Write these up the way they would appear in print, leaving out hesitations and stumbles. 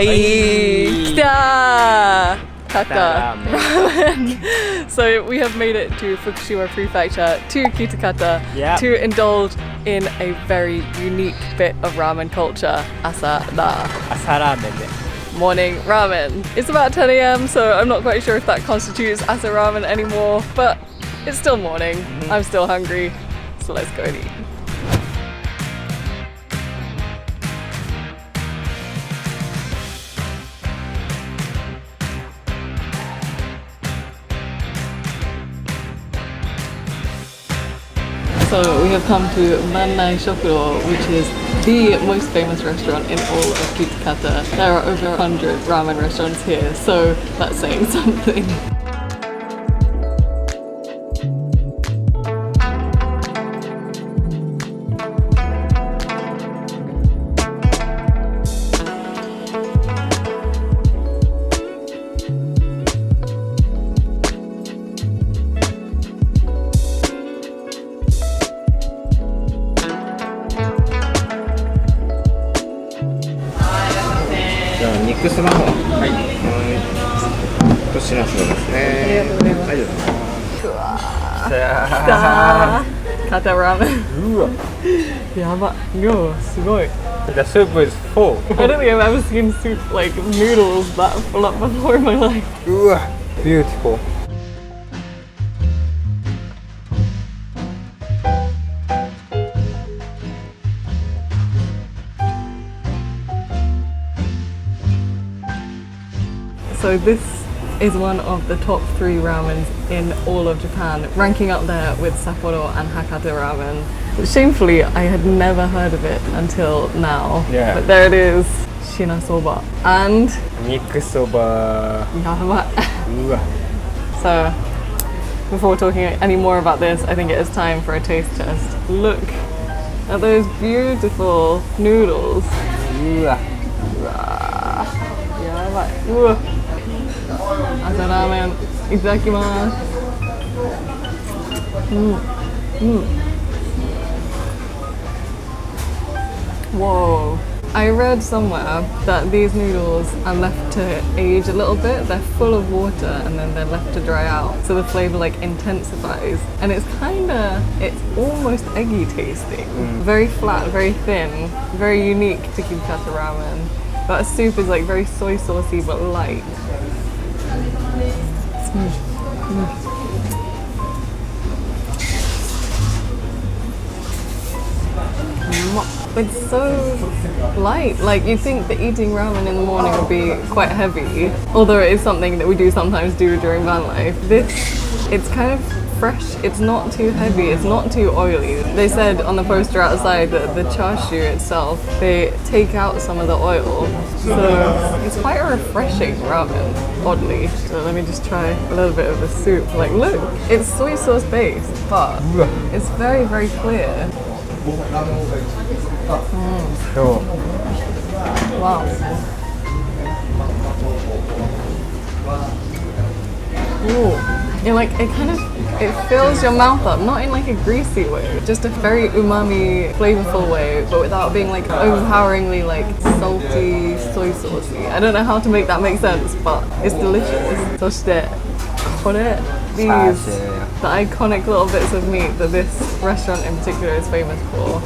Kitakata Ramen. So we have made it to Fukushima Prefecture, to Kitakata, to indulge in a very unique bit of ramen culture, Asaraa. Morning Ramen. It's about 10 a.m, so I'm not quite sure if that constitutes Asa Ramen anymore, but it's still morning. I'm still hungry, so let's go and eat. So we have come to Bannai Shokudo, which is the most famous restaurant in all of Kitakata. There are over 100 ramen restaurants here, so that's saying something. Kitakata Ramen. The soup is full. I don't think I've ever seen soup like noodles that full up before in my life. Beautiful. So this is one of the top 3 ramens in all of Japan, ranking up there with Sapporo and Hakata ramen. Shamefully, I had never heard of it until now. But there it is, shinasoba and Nikusoba. So before talking any more about this, I think it is time for a taste test. Look at those beautiful noodles. Asa ramen, itadakimasu. Whoa. I read somewhere that these noodles are left to age a little bit. They're full of water and then they're left to dry out. So the flavor like intensifies. And it's almost eggy tasting. Very flat, very thin, very unique to Kitakata ramen. That soup is like very soy saucy but light. It's so light. Like you'd think that eating ramen in the morning would be quite heavy, although it is something that we do sometimes do during van life. It's kind of fresh, it's not too heavy, it's not too oily. They said on the poster outside that the chashu itself, they take out some of the oil. So it's quite a refreshing ramen, oddly. So let me just try a little bit of the soup. Like look, it's soy sauce based, but it's very, very clear. Wow. Ooh. It fills your mouth up, not in like a greasy way, just a very umami, flavorful way, but without being like overpoweringly like salty, soy saucy. I don't know how to make that make sense, but it's delicious. そしてこれ these the iconic little bits of meat that this restaurant in particular is famous for.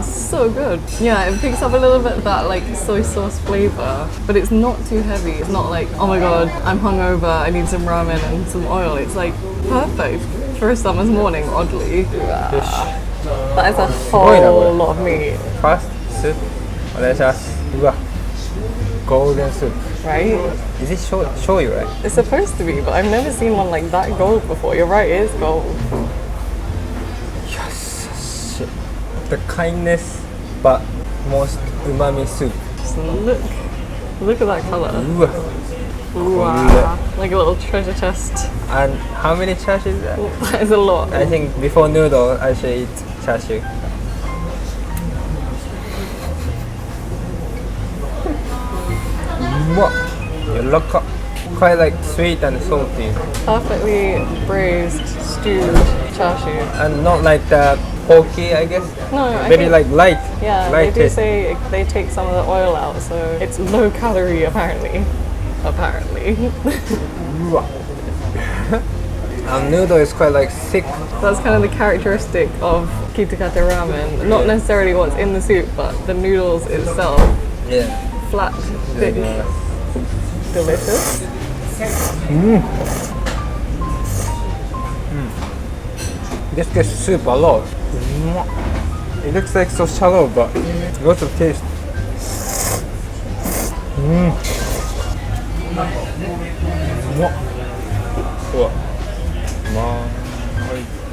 So good. Yeah, it picks up a little bit of that like soy sauce flavor, but it's not too heavy. It's not like, oh my god, I'm hungover, I need some ramen and some oil. It's like perfect for a summer's morning, oddly. That is a whole lot of meat. First soup. Golden soup. Right? Is it shoyu, right? It's supposed to be, but I've never seen one like that gold before. You're right, it is gold. Yes. The kindness, but most umami soup. Just look at that color. Wow. Like a little treasure chest. And how many chashu is that? That is a lot. I think before noodle, I should eat chashu. quite like sweet and salty, Perfectly braised, stewed chashu. and not like the porky, I guess. No, I Very think, like light. yeah, light they do taste. say they take some of the oil out, so it's low calorie apparently. Apparently. And noodle is quite like thick. That's kind of the characteristic of Kitakata ramen. Not necessarily what's in the soup, but the noodles itself. Yeah. Flat, thick, delicious. This gets soup a lot. It looks like so shallow, but lots of taste.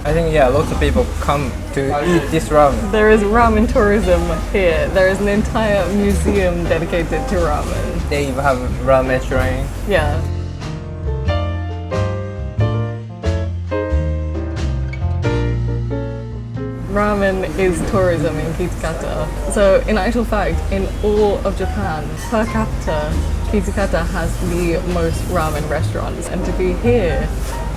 I think lots of people come to eat this ramen. There is ramen tourism here. There is an entire museum dedicated to ramen. They even have ramen shrine. Yeah. Ramen is tourism in Kitakata. So in actual fact, in all of Japan, per capita, Kitakata has the most ramen restaurants. And to be here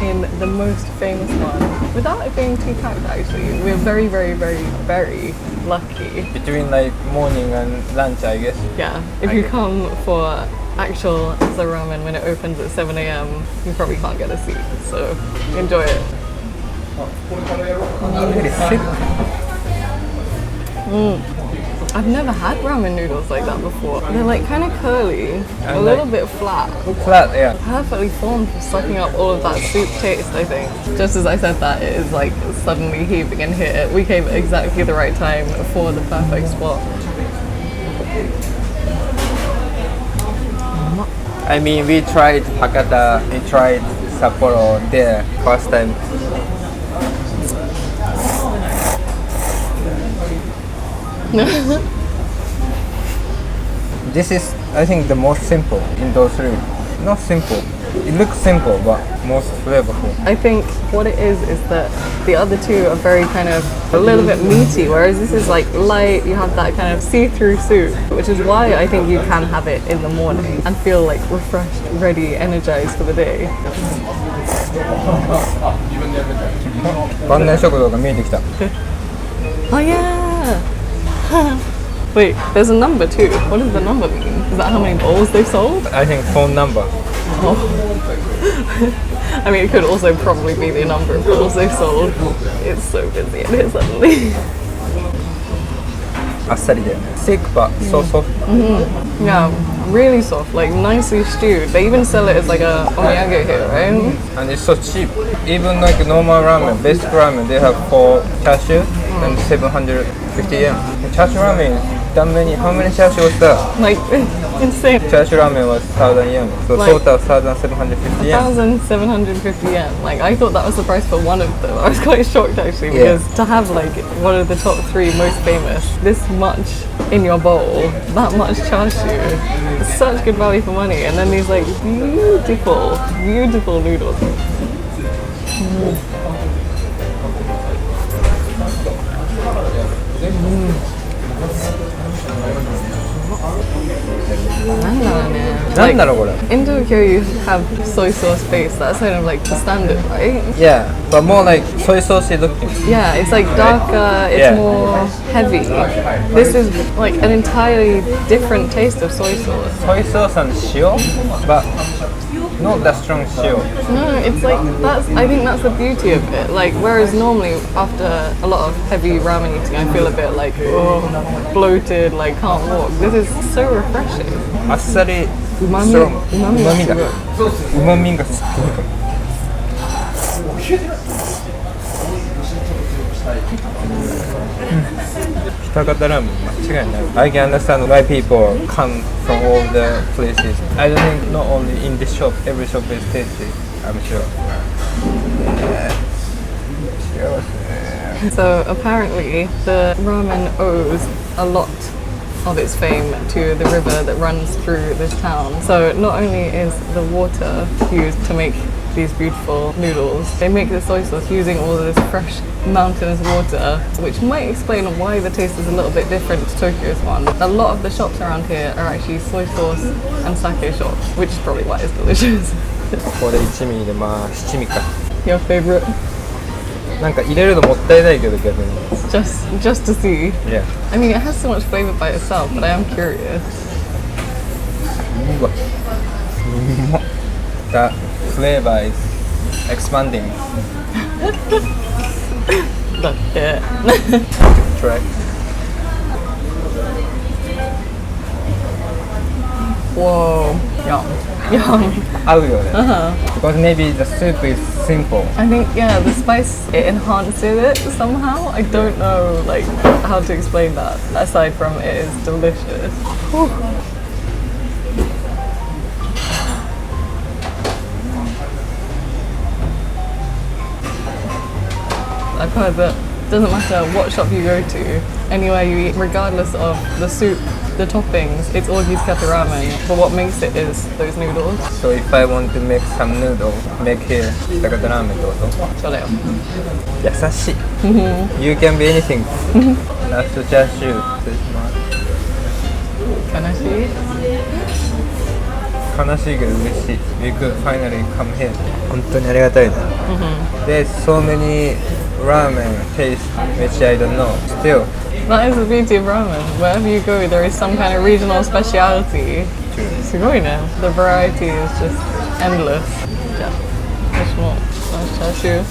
in the most famous one, without it being too packed actually, we're very, very, very, very lucky. Between like morning and lunch, I guess. Yeah, if you come for actual Asaraa ramen when it opens at 7 a.m, you probably can't get a seat. So enjoy it. Really thick. I've never had ramen noodles like that before. They're like kind of curly, a little bit flat. Flat, yeah. Perfectly formed for sucking up all of that soup taste, I think. Just as I said that, it is like suddenly heaving in here. We came at exactly the right time for the perfect spot. I mean, we tried Hakata, we tried Sapporo there first time. This is, I think, the most simple in those three. Not simple. It looks simple, but most flavorful. I think what it is that the other two are very kind of a little bit meaty, whereas this is like light, you have that kind of see-through soup, which is why I think you can have it in the morning and feel like refreshed, ready, energized for the day. Bannai Shokudo が見えてきた。 Oh yeah! Wait, there's a number too. What does the number mean? Is that how many bowls they've sold? I think phone number. Oh. I mean, it could also probably be the number of bowls they've sold. It's so busy in here suddenly. あっさりだよね。Thick but so soft. Yeah, really soft, like nicely stewed. They even sell it as like a omiyage here, right? And it's so cheap. Even like normal ramen, basic ramen, they have 4 chashu and 750 yen. Chashu ramen is that many. How many chashu was that? Like, insane. Chashu ramen was 1,000 yen. So Like, total 1,750 yen. 1,750 yen. Like, I thought that was the price for one of them. I was quite shocked actually, Yeah. because to have like one of the top 3 most famous, this much in your bowl, that much chashu, it's such good value for money. And then these like beautiful, beautiful noodles. Like, in Tokyo you have soy sauce base, that's kind of like the standard, right? Yeah, but more like soy saucy looking. Yeah, it's like darker, it's Yeah. more heavy. This is like an entirely different taste of soy sauce. Soy sauce and shio, but not that strong shio. No, it's like, I think that's the beauty of it. Like, whereas normally after a lot of heavy ramen eating, I feel a bit like, bloated, like can't walk. This is so refreshing. あっさり Umami, strong. umami 旨味が旨味がすごい。喜多方ラーメン間違いない。I can understand why people come from all the places. I don't think not only in this shop, every shop is tasty. I'm sure. So apparently the ramen owes a lot of its fame to the river that runs through this town. So not only is the water used to make these beautiful noodles. They make the soy sauce using all of this fresh mountainous water, which might explain why the taste is a little bit different to Tokyo's one. A lot of the shops around here are actually soy sauce and sake shops, which is probably why it's delicious. ここで一味入れます。七味か。 Your favorite? なんか入れるのもったいないけど逆に。Just to see. Yeah. I mean, it has so much flavor by itself, but I am curious. うわ。うまっ。The flavor is expanding. Look it. Try. Whoa. Yum. Yum. 合うよね。Because maybe the soup is simple. I think, yeah, the spice, it enhances it somehow. I don't know, like, how to explain that, aside from it is delicious. Whew. I've heard that it doesn't matter what shop you go to, anywhere you eat, regardless of the soup, the toppings, it's all Kitakata ramen. But what makes it is those noodles. So if I want to make some noodles, make here Kitakata ramen ってこと？そうだよ。優しい。You can be anything. ラストチャーシュー失礼します。悲しい？悲しいけど嬉しい。We could finally come here. 本当にありがたいな。There's so many ramen taste which I don't know. Still. That is the beauty of ramen. Wherever you go, there is some kind of regional speciality. すごいね。The variety is just endless. じゃあ、私もチャーシュー。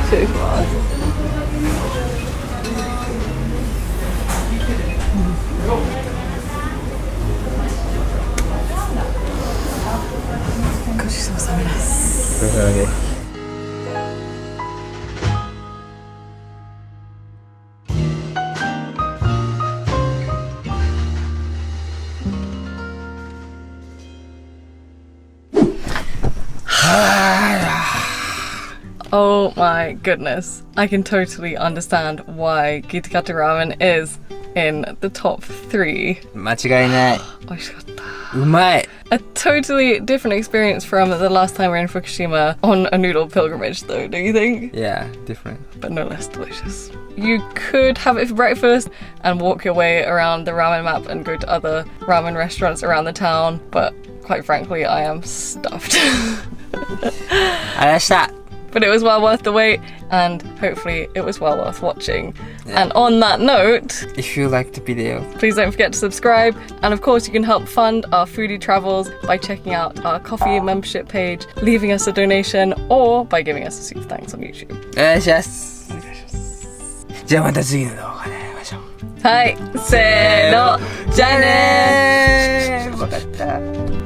失礼します。ごちそうさまです。Oh my goodness. I can totally understand why Kitakata ramen is in the top 3. 間違いない。美味しかった。うまい。 A totally different experience from the last time we were in Fukushima on a noodle pilgrimage though, don't you think? Yeah, different. But no less delicious. You could have it for breakfast and walk your way around the ramen map and go to other ramen restaurants around the town, but quite frankly, I am stuffed. ありがとうございました。 But it was well worth the wait, and hopefully it was well worth watching. Yeah. And on that note, If you like the video, please don't forget to subscribe. And of course, you can help fund our foodie travels by checking out our coffee membership page, leaving us a donation, or by giving us a super thanks on YouTube. お願いします。じゃあまた次の動画で会いましょう。はい、せーの、じゃあねー。わかった。